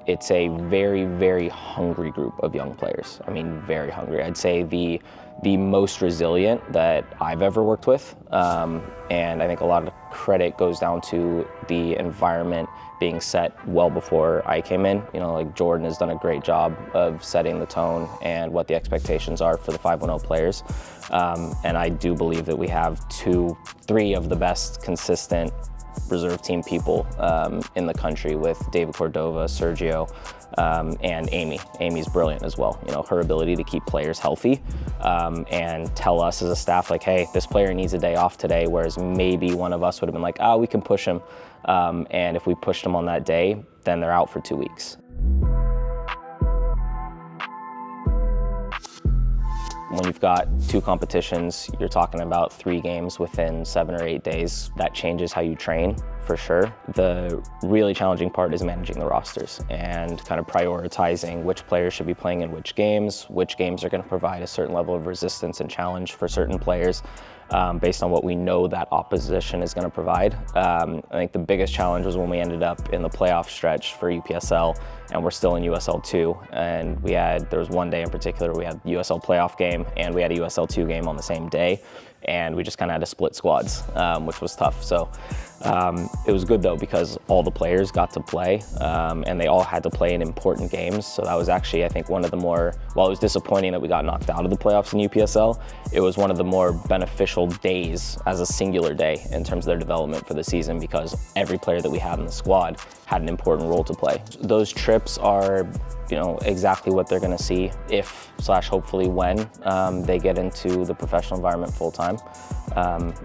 it's a very, very hungry group of young players. I mean, very hungry. I'd say the most resilient that I've ever worked with. And I think a lot of credit goes down to the environment being set well before I came in. You know, like Jordan has done a great job of setting the tone and what the expectations are for the 510 players. And I do believe that we have 3 of the best consistent reserve team people in the country, with David Cordova, Sergio, and Amy. Amy's brilliant as well. You know, her ability to keep players healthy and tell us as a staff, like, hey, this player needs a day off today, whereas maybe one of us would have been like, oh, we can push him. And if we pushed them on that day, then they're out for 2 weeks. When you've got 2 competitions, you're talking about 3 games within 7 or 8 days. That changes how you train, for sure. The really challenging part is managing the rosters and kind of prioritizing which players should be playing in which games are going to provide a certain level of resistance and challenge for certain players based on what we know that opposition is going to provide. I think the biggest challenge was when we ended up in the playoff stretch for UPSL, and we're still in USL 2, and there was one day in particular we had USL playoff game and we had a USL 2 game on the same day, and we just kind of had to split squads, which was tough. So it was good though, because all the players got to play and they all had to play in important games. So that was actually, I think, one of the more, while it was disappointing that we got knocked out of the playoffs in UPSL, it was one of the more beneficial days as a singular day in terms of their development for the season, because every player that we had in the squad had an important role to play. Those trips are, you know, exactly what they're going to see if/hopefully when they get into the professional environment full time.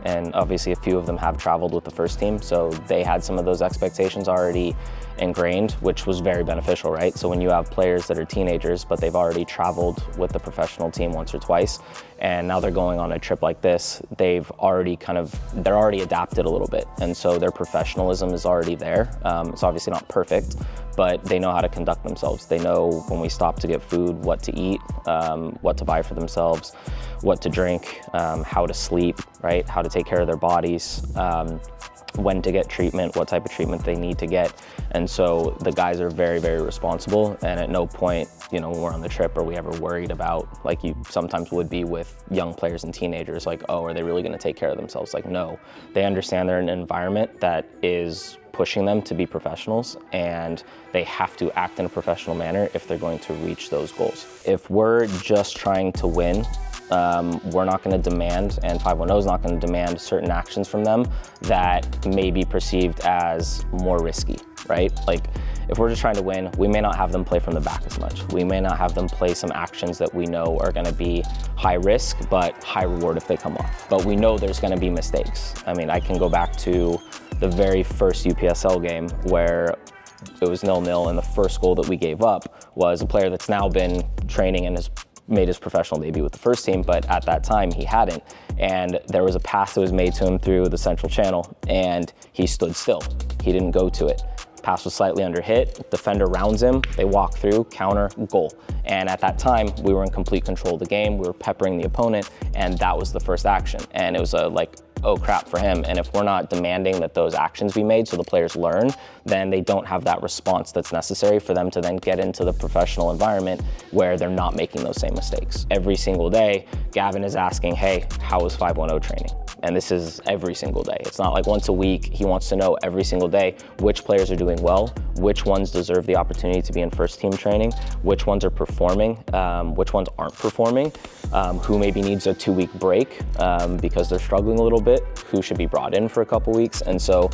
And obviously a few of them have traveled with the first team, so they had some of those expectations already ingrained, which was very beneficial, right? So when you have players that are teenagers, but they've already traveled with the professional team once or twice, and now they're going on a trip like this, they're already adapted a little bit. And so their professionalism is already there. It's obviously not perfect, but they know how to conduct themselves. They know when we stop to get food, what to eat, what to buy for themselves, what to drink, how to sleep, right? How to take care of their bodies, when to get treatment, what type of treatment they need to get. And so the guys are very, very responsible, and at no point, you know, when we're on the trip are we ever worried about, like you sometimes would be with young players and teenagers, like, oh, are they really gonna take care of themselves? Like, no, they understand they're in an environment that is pushing them to be professionals, and they have to act in a professional manner if they're going to reach those goals. If we're just trying to win, we're not going to demand, and 510 is not going to demand certain actions from them that may be perceived as more risky, right? Like, if we're just trying to win, we may not have them play from the back as much. We may not have them play some actions that we know are going to be high risk, but high reward if they come off. But we know there's going to be mistakes. I mean, I can go back to the very first UPSL game where it was 0-0, and the first goal that we gave up was a player that's now been training and has made his professional debut with the first team, but at that time he hadn't. And there was a pass that was made to him through the central channel, and he stood still. He didn't go to it. Pass was slightly under hit, defender rounds him, they walk through, counter, goal. And at that time, we were in complete control of the game, we were peppering the opponent, and that was the first action. And it was oh crap for him. And if we're not demanding that those actions be made so the players learn, then they don't have that response that's necessary for them to then get into the professional environment where they're not making those same mistakes. Every single day, Gavin is asking, hey, how is 510 training? And this is every single day. It's not like once a week. He wants to know every single day which players are doing well, which ones deserve the opportunity to be in first team training, which ones are performing, which ones aren't performing, who maybe needs a 2-week break because they're struggling a little bit, who should be brought in for a couple weeks. And so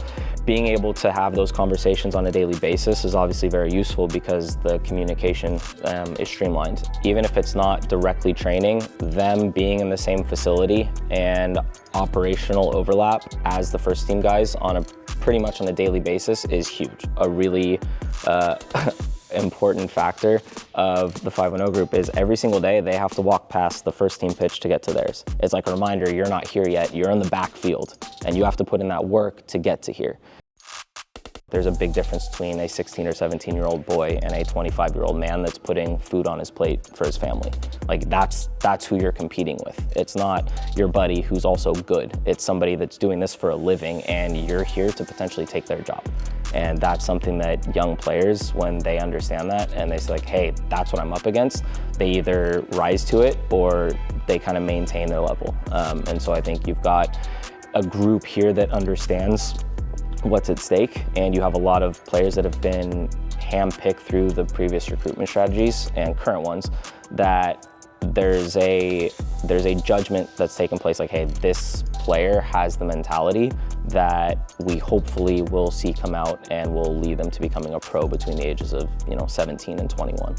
being able to have those conversations on a daily basis is obviously very useful because the communication is streamlined. Even if it's not directly training, them being in the same facility and operational overlap as the first team guys pretty much on a daily basis is huge. A really important factor of the 510 group is every single day they have to walk past the first team pitch to get to theirs. It's like a reminder, you're not here yet, you're in the backfield, and you have to put in that work to get to here. there's a big difference between a 16 or 17-year-old boy and a 25-year-old man that's putting food on his plate for his family. Like that's who you're competing with. It's not your buddy who's also good. It's somebody that's doing this for a living and you're here to potentially take their job. And that's something that young players, when they understand that and they say like, hey, that's what I'm up against, they either rise to it or they kind of maintain their level. And so I think you've got a group here that understands what's at stake, and you have a lot of players that have been handpicked through the previous recruitment strategies and current ones, that there's a judgment that's taken place like, hey, this player has the mentality that we hopefully will see come out and will lead them to becoming a pro between the ages of 17 and 21.